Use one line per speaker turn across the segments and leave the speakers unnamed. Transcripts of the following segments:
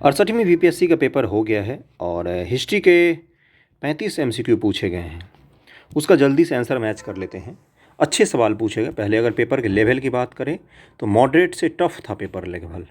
68वीं BPSC का paper हो गया है और हिस्ट्री के 35 एमसीक्यू पूछे गए हैं। उसका जल्दी से आंसर मैच कर लेते हैं। अच्छे सवाल पूछे गए। पहले अगर पेपर के लेवल की बात करें तो मॉडरेट से टफ था पेपर लेवल,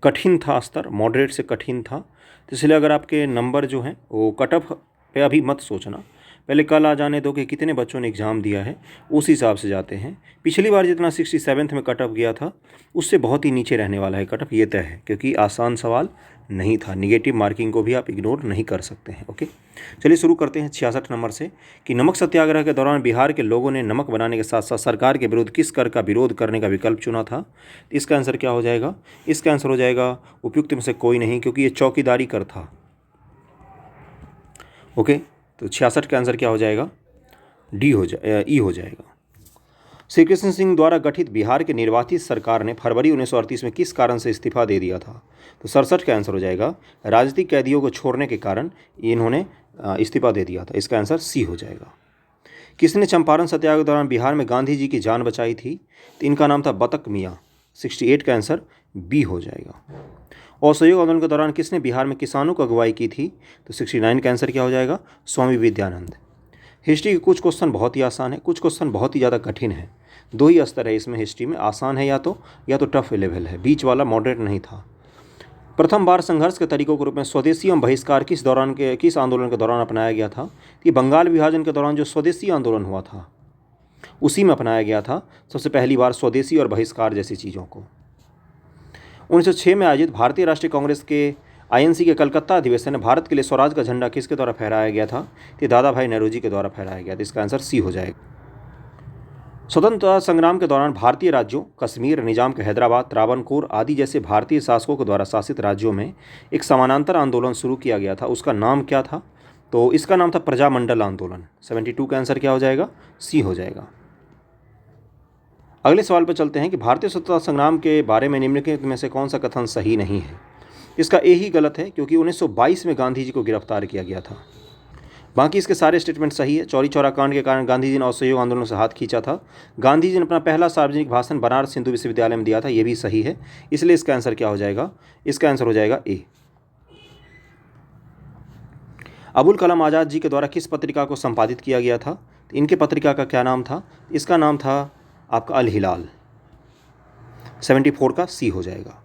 कठिन था स्तर, मॉडरेट से कठिन था। तो इसलिए अगर आपके नंबर जो हैं वो कट ऑफ पे अभी मत सोचना, पहले कल आ जाने दो कि कितने बच्चों ने एग्ज़ाम दिया है, उस हिसाब से जाते हैं। पिछली बार जितना 67th में कट ऑफ गया था उससे बहुत ही नीचे रहने वाला है कट ऑफ, ये तय है, क्योंकि आसान सवाल नहीं था। निगेटिव मार्किंग को भी आप इग्नोर नहीं कर सकते हैं। ओके, चलिए शुरू करते हैं 66 नंबर से कि नमक सत्याग्रह के दौरान बिहार के लोगों ने नमक बनाने के साथ साथ सरकार के विरुद्ध किस कर का विरोध करने का विकल्प चुना था। इसका आंसर क्या हो जाएगा? इसका आंसर हो जाएगा उपयुक्त में से कोई नहीं, क्योंकि ये चौकीदारी कर था। ओके, तो 66 का आंसर क्या हो जाएगा? ई हो जाएगा। श्री कृष्ण सिंह द्वारा गठित बिहार के निर्वाचित सरकार ने फरवरी 1938 में किस कारण से इस्तीफा दे दिया था? तो 67 का आंसर हो जाएगा राजनीतिक कैदियों को छोड़ने के कारण इन्होंने इस्तीफा दे दिया था। इसका आंसर सी हो जाएगा। किसने चंपारण सत्याग्रह के दौरान बिहार में गांधी जी की जान बचाई थी? तो इनका नाम था बतक मियाँ। 68 का आंसर बी हो जाएगा। असहयोग आंदोलन के दौरान किसने बिहार में किसानों को अगुवाई की थी? तो 69 का आंसर क्या हो जाएगा? स्वामी विद्यानंद। हिस्ट्री के कुछ क्वेश्चन बहुत ही आसान है, कुछ क्वेश्चन बहुत ही ज़्यादा कठिन है। दो ही स्तर है इसमें हिस्ट्री में, आसान है या तो टफ लेवल है, बीच वाला मॉडरेट नहीं था। प्रथम बार संघर्ष के तरीकों के रूप में स्वदेशी एवं बहिष्कार किस आंदोलन के दौरान अपनाया गया था? कि बंगाल विभाजन के दौरान जो स्वदेशी आंदोलन हुआ था उसी में अपनाया गया था सबसे पहली बार स्वदेशी और बहिष्कार जैसी चीज़ों को। 1906 में आयोजित भारतीय राष्ट्रीय कांग्रेस के आईएनसी के कलकत्ता अधिवेशन में भारत के लिए स्वराज का झंडा किसके द्वारा फहराया गया था? कि दादा भाई नेहरू जी के द्वारा फहराया गया था। इसका आंसर सी हो जाएगा। स्वतंत्रता संग्राम के दौरान भारतीय राज्यों कश्मीर, निजाम के हैदराबाद, त्रावणकोर आदि जैसे भारतीय शासकों के द्वारा शासित राज्यों में एक समानांतर आंदोलन शुरू किया गया था, उसका नाम क्या था? तो इसका नाम था प्रजामंडल आंदोलन। 72 का आंसर क्या हो जाएगा? सी हो जाएगा। अगले सवाल पर चलते हैं कि भारतीय स्वतंत्रता संग्राम के बारे में निम्नलिखित में से कौन सा कथन सही नहीं है? इसका ए ही गलत है, क्योंकि 1922 में गांधी जी को गिरफ्तार किया गया था। बाकी इसके सारे स्टेटमेंट सही है। चौरी चौरा कांड के कारण गांधी जी ने असहयोग आंदोलन से हाथ खींचा था। गांधी जी ने अपना पहला सार्वजनिक भाषण बनारस हिंदू विश्वविद्यालय में दिया था, यह भी सही है। इसलिए इसका आंसर क्या हो जाएगा? इसका आंसर हो जाएगा ए। अबुल कलाम आज़ाद जी के द्वारा किस पत्रिका को संपादित किया गया था? तो इनके पत्रिका का क्या नाम था? इसका नाम था आपका अल हिलाल। 74 का सी हो जाएगा।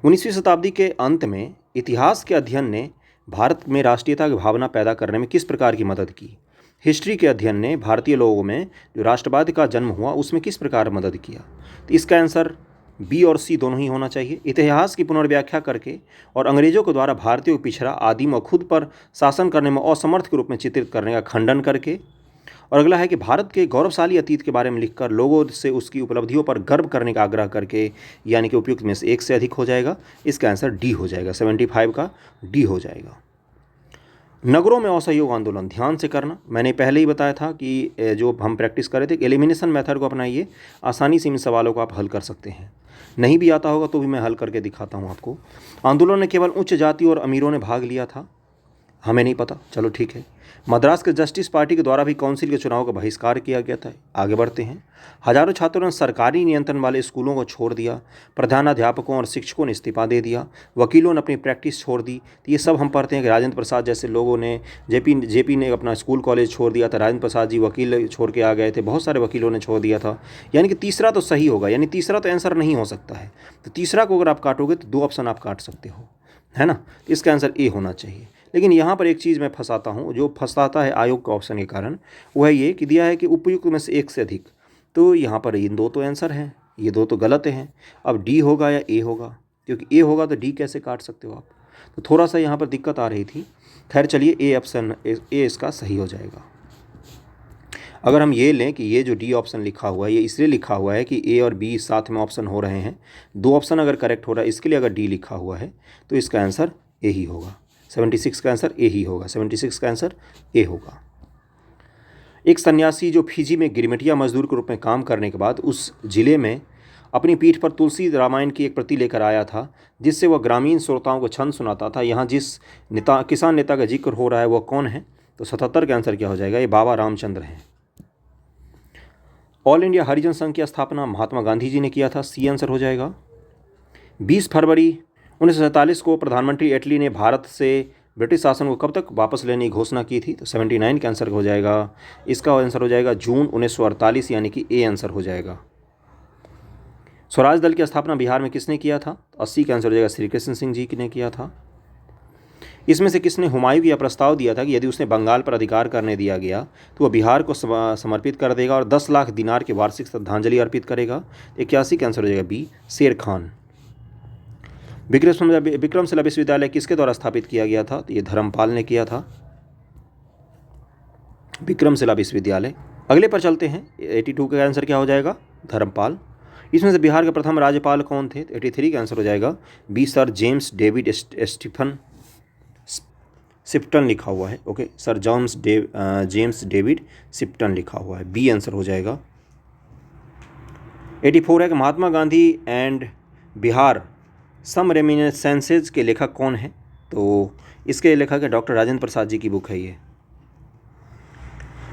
19वीं शताब्दी के अंत में इतिहास के अध्ययन ने भारत में राष्ट्रीयता की भावना पैदा करने में किस प्रकार की मदद की? हिस्ट्री के अध्ययन ने भारतीय लोगों में जो राष्ट्रवाद का जन्म हुआ उसमें किस प्रकार मदद किया? तो इसका आंसर बी और सी दोनों ही होना चाहिए। इतिहास की पुनर्व्याख्या करके और अंग्रेजों के द्वारा भारतीयों को पिछड़ा, आदिम और खुद पर शासन करने में असमर्थ के रूप में चित्रित करने का खंडन करके। और अगला है कि भारत के गौरवशाली अतीत के बारे में लिखकर लोगों से उसकी उपलब्धियों पर गर्व करने का आग्रह करके, यानी कि उपयुक्त में से एक से अधिक हो जाएगा। इसका आंसर डी हो जाएगा। 75 का डी हो जाएगा। नगरों में असहयोग आंदोलन ध्यान से करना, मैंने पहले ही बताया था कि जो हम प्रैक्टिस कर रहे थे, एलिमिनेशन मेथड को अपनाइए, आसानी से इन सवालों को आप हल कर सकते हैं। नहीं भी आता होगा तो भी मैं हल करके दिखाता हूँ आपको। आंदोलन में केवल उच्च जाति और अमीरों ने भाग लिया था, हमें नहीं पता, चलो ठीक है। मद्रास के जस्टिस पार्टी के द्वारा भी काउंसिल के चुनाव का बहिष्कार किया गया था। आगे बढ़ते हैं। हजारों छात्रों ने सरकारी नियंत्रण वाले स्कूलों को छोड़ दिया, प्रधानाध्यापकों और शिक्षकों ने इस्तीफा दे दिया, वकीलों ने अपनी प्रैक्टिस छोड़ दी। तो ये सब हम पढ़ते हैं कि राजेंद्र प्रसाद जैसे लोगों ने, जेपी ने अपना स्कूल कॉलेज छोड़ दिया था, राजेंद्र प्रसाद जी वकील छोड़ के आ गए थे, बहुत सारे वकीलों ने छोड़ दिया था। यानी कि तीसरा तो सही होगा, यानी तीसरा तो आंसर नहीं हो सकता है। तो तीसरा को अगर आप काटोगे तो दो ऑप्शन आप काट सकते हो, है ना? इसका आंसर ए होना चाहिए। लेकिन यहाँ पर एक चीज़ मैं फंसाता हूँ, जो फंसाता है आयोग के ऑप्शन के कारण, वो है ये कि दिया है कि उपयुक्त में से एक से अधिक। तो यहाँ पर इन दो तो आंसर हैं, ये दो तो गलत हैं। अब डी होगा या ए होगा? क्योंकि ए होगा तो डी कैसे काट सकते हो आप? तो थोड़ा सा यहाँ पर दिक्कत आ रही थी। खैर चलिए, ए ऑप्शन ए इसका सही हो जाएगा। अगर हम ये लें कि ये जो डी ऑप्शन लिखा हुआ है ये इसलिए लिखा हुआ है कि ए और बी साथ में ऑप्शन हो रहे हैं, दो ऑप्शन अगर करेक्ट हो रहा है, इसके लिए अगर डी लिखा हुआ है तो इसका आंसर ए ही होगा। 76 का आंसर ए ही होगा। 76 का आंसर ए होगा। एक सन्यासी जो फिजी में गिरमिटिया मजदूर के रूप में काम करने के बाद उस जिले में अपनी पीठ पर तुलसी रामायण की एक प्रति लेकर आया था, जिससे वह ग्रामीण श्रोताओं को छंद सुनाता था। यहाँ जिस किसान नेता का जिक्र हो रहा है वह कौन है? तो 77 का आंसर क्या हो जाएगा? ये बाबा रामचंद्र हैं। ऑल इंडिया हरिजन संघ की स्थापना महात्मा गांधी जी ने किया था, सी आंसर हो जाएगा। 20 फरवरी 1947 को प्रधानमंत्री एटली ने भारत से ब्रिटिश शासन को कब तक वापस लेने की घोषणा की थी? तो 79 का आंसर हो जाएगा। इसका आंसर हो जाएगा जून 1948, यानी कि ए आंसर हो जाएगा। स्वराज दल की स्थापना बिहार में किसने किया था? 80 का आंसर हो जाएगा श्री कृष्ण सिंह जी ने किया था। इसमें से किसने हुमायूं को यह प्रस्ताव दिया था कि यदि उसने बंगाल पर अधिकार करने दिया गया तो वह बिहार को समर्पित कर देगा और 10 लाख दिनार की वार्षिक श्रद्धांजलि अर्पित करेगा? 81 का आंसर हो जाएगा बी शेर खान। विक्रमशिला विश्वविद्यालय किसके द्वारा स्थापित किया गया था? तो ये धर्मपाल ने किया था, विक्रमशिला विश्वविद्यालय। अगले पर चलते हैं। 82 का आंसर क्या हो जाएगा? धर्मपाल। इसमें से बिहार के प्रथम राज्यपाल कौन थे? 83 का आंसर हो जाएगा B sir James David Stephen Shifton लिखा हुआ है। Okay, sir James David Shifton लिखा हुआ है, बी आंसर हो जाएगा। 84 है कि Mahatma Gandhi and Bihar some reminiscences के लेखक कौन है? तो इसके लेखक है डॉक्टर राजेंद्र प्रसाद जी की बुक है ये।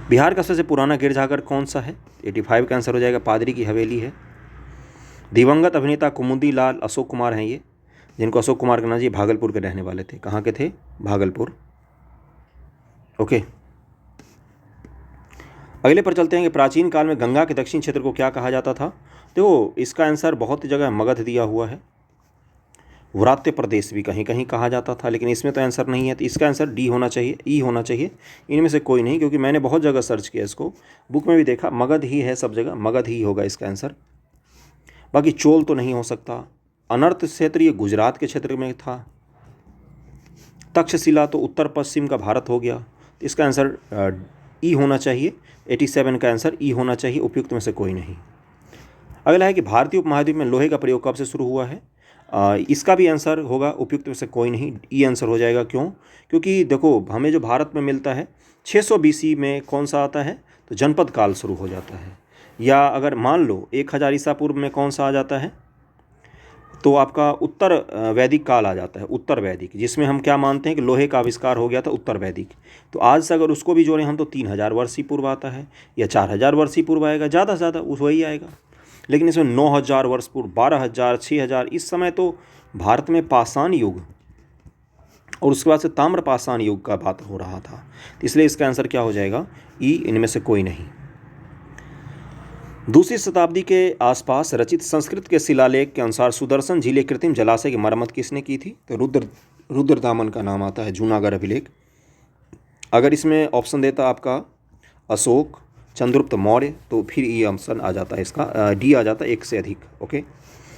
बिहार का सबसे पुराना गिरजाघर कौन सा है? 85 का आंसर हो जाएगा पादरी की हवेली है। दिवंगत अभिनेता कुमुदी लाल अशोक कुमार हैं ये, जिनको अशोक कुमार कहना चाहिए, भागलपुर के रहने वाले थे। कहाँ के थे? भागलपुर। ओके, अगले पर चलते हैं कि प्राचीन काल में गंगा के दक्षिण क्षेत्र को क्या कहा जाता था? देखो, इसका आंसर बहुत जगह मगध दिया हुआ है, व्रात्य प्रदेश भी कहीं कहीं कहा जाता था, लेकिन इसमें तो आंसर नहीं है, तो इसका आंसर डी होना चाहिए, ई होना चाहिए। इनमें से कोई नहीं, क्योंकि मैंने बहुत जगह सर्च किया इसको, बुक में भी देखा, मगध ही है सब जगह, मगध ही होगा इसका आंसर। बाकी चोल तो नहीं हो सकता। अनर्त क्षेत्र ये गुजरात के क्षेत्र में था। तक्षशिला तो उत्तर पश्चिम का भारत हो गया, तो इसका आंसर ई होना चाहिए। 87 का आंसर ई होना चाहिए, उपयुक्त में से कोई नहीं। अगला है कि भारतीय उपमहाद्वीप में लोहे का प्रयोग कब से शुरू हुआ है? इसका भी आंसर होगा उपयुक्त में से कोई नहीं, ई आंसर हो जाएगा। क्यों? क्योंकि देखो, हमें जो भारत में मिलता है 600 BC में कौन सा आता है? तो जनपद काल शुरू हो जाता है। या अगर मान लो 1000 ईसा पूर्व में कौन सा आ जाता है? तो आपका उत्तर वैदिक काल आ जाता है, उत्तर वैदिक, जिसमें हम क्या मानते हैं कि लोहे का आविष्कार हो गया था उत्तर वैदिक। तो आज से अगर उसको भी जोड़ें हम तो 3000 वर्षीय पूर्व आता है, या 4000 वर्षीय पूर्व आएगा, ज़्यादा से ज़्यादा उस वही आएगा। लेकिन इसमें 9000 वर्ष पूर्व, 12000, 6000, इस समय तो भारत में पाषाण युग और उसके बाद से ताम्र पाषाण युग का बात हो रहा था, तो इसलिए इसका आंसर क्या हो जाएगा? ई, इनमें से कोई नहीं। दूसरी शताब्दी के आसपास रचित संस्कृत के शिलालेख के अनुसार सुदर्शन झीले कृत्रिम जलाशय की मरम्मत किसने की थी? तो रुद्रदामन का नाम आता है, जूनागढ़ अभिलेख। अगर इसमें ऑप्शन देता आपका अशोक, चंद्रगुप्त मौर्य, तो फिर ये ऑप्शन आ जाता है, इसका डी आ जाता है, एक से अधिक। ओके,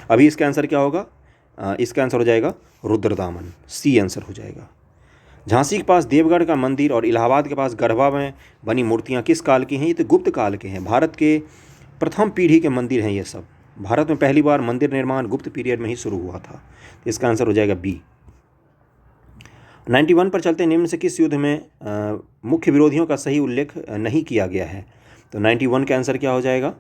अभी इसका आंसर क्या होगा? इसका आंसर हो जाएगा रुद्रदामन, सी आंसर हो जाएगा। झांसी के पास देवगढ़ का मंदिर और इलाहाबाद के पास गढ़वा में बनी मूर्तियाँ किस काल की हैं? ये तो गुप्त काल के हैं, भारत के प्रथम पीढ़ी के मंदिर हैं ये सब। भारत में पहली बार मंदिर निर्माण गुप्त पीरियड में ही शुरू हुआ था, तो इसका आंसर हो जाएगा बी। 91 पर चलते हैं। निम्न से किस युद्ध में मुख्य विरोधियों का सही उल्लेख नहीं किया गया है? तो 91 का आंसर क्या हो जाएगा?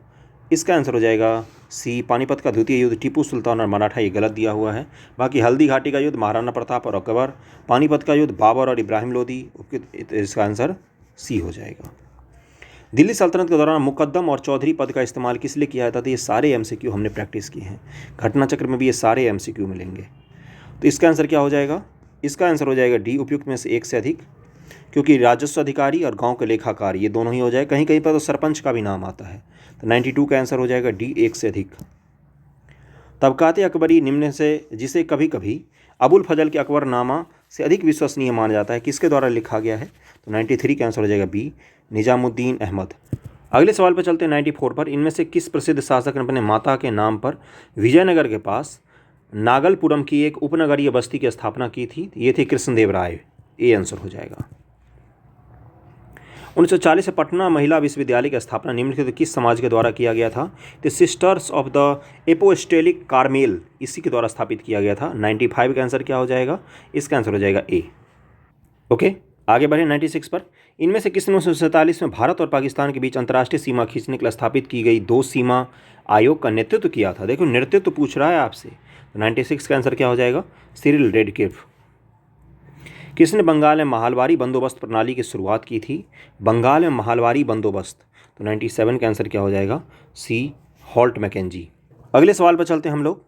इसका आंसर हो जाएगा सी, पानीपत का द्वितीय युद्ध टीपू सुल्तान और मराठा, ये गलत दिया हुआ है। बाकी हल्दी घाटी का युद्ध महाराणा प्रताप और अकबर, पानीपत का युद्ध बाबर और इब्राहिम लोदी, इसका आंसर सी हो जाएगा। दिल्ली सल्तनत के दौरान मुकद्दम और चौधरी पद का इस्तेमाल किस लिए किया जाता था? ये सारे MCQ हमने प्रैक्टिस किए हैं, घटना चक्र में भी ये सारे MCQ मिलेंगे। तो इसका आंसर क्या हो जाएगा? इसका आंसर हो जाएगा डी, उपयुक्त में से एक से अधिक, क्योंकि राजस्व अधिकारी और गांव के लेखाकार ये दोनों ही हो जाए। कहीं कहीं पर तो सरपंच का भी नाम आता है, तो 92 का आंसर हो जाएगा डी, एक से अधिक। तबकात अकबरी निम्न से जिसे कभी कभी अबुल फजल के अकबरनामा से अधिक विश्वसनीय माना जाता है, किसके द्वारा लिखा गया है? तो 93 का आंसर हो जाएगा बी, निजामुद्दीन अहमद। अगले सवाल पर चलते हैं 94 पर। इनमें से किस प्रसिद्ध शासक ने अपने माता के नाम पर विजयनगर के पास नागलपुरम की एक उपनगरीय बस्ती की स्थापना की थी? ये थे कृष्णदेव राय, ए आंसर हो जाएगा। 1940 में पटना महिला विश्वविद्यालय की स्थापना निम्नलिखित किस समाज के द्वारा किया गया था? The sisters of the apostolic Carmel, इसी के द्वारा स्थापित किया गया था। 95 का आंसर क्या हो जाएगा? इसका आंसर हो जाएगा ए। ओके, आगे बढ़े 96 पर। इनमें से किसने 1947 में भारत और पाकिस्तान के बीच अंतर्राष्ट्रीय सीमा खींचने के लिए स्थापित की गई 2 सीमा आयोग का नेतृत्व किया था? देखो, नेतृत्व पूछ रहा है आपसे, तो 96 का आंसर क्या हो जाएगा? Cyril Radcliffe. किसने बंगाल में माहलवारी बंदोबस्त प्रणाली की शुरुआत की थी? बंगाल में माहलवारी बंदोबस्त, तो 97 का आंसर क्या हो जाएगा? सी, हॉल्ट मैकेंजी। अगले सवाल पर चलते हैं हम लोग।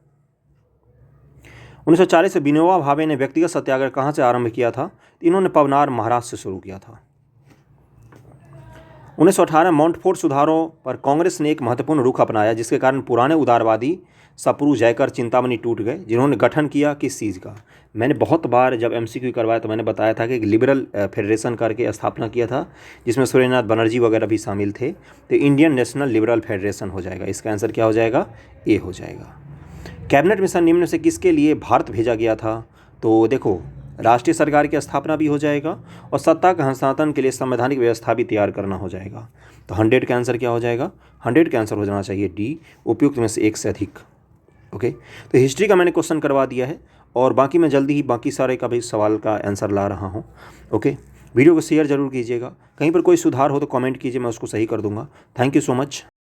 1940 में विनोबा भावे ने व्यक्तिगत सत्याग्रह कहाँ से आरंभ किया था? इन्होंने पवनार महाराष्ट्र से शुरू किया था। 1918 मॉन्टफोर्ट सुधारों पर कांग्रेस ने एक महत्वपूर्ण रुख अपनाया, जिसके कारण पुराने उदारवादी सप्रू, जयकर, चिंतामणि टूट गए, जिन्होंने गठन किया किस चीज़ का? मैंने बहुत बार जब एमसीक्यू करवाया तो मैंने बताया था कि एक लिबरल फेडरेशन करके स्थापना किया था, जिसमें सूर्यनाथ बनर्जी वगैरह भी शामिल थे। तो इंडियन नेशनल लिबरल फेडरेशन हो जाएगा। इसका आंसर क्या हो जाएगा? ए हो जाएगा। कैबिनेट मिशन निम्न से किसके लिए भारत भेजा गया था? तो देखो, राष्ट्रीय सरकार की स्थापना भी हो जाएगा और सत्ता का हस्तांतरण के लिए संवैधानिक व्यवस्था भी तैयार करना हो जाएगा। तो 100 का आंसर क्या हो जाएगा? 100 का आंसर हो जाना चाहिए डी, उपयुक्त में से एक से अधिक। ओके, तो हिस्ट्री का मैंने क्वेश्चन करवा दिया है और बाकी मैं जल्दी ही बाकी सारे का भी सवाल का आंसर ला रहा हूँ। ओके, वीडियो को शेयर जरूर कीजिएगा। कहीं पर कोई सुधार हो तो कमेंट कीजिए, मैं उसको सही कर दूंगा। Thank you so much.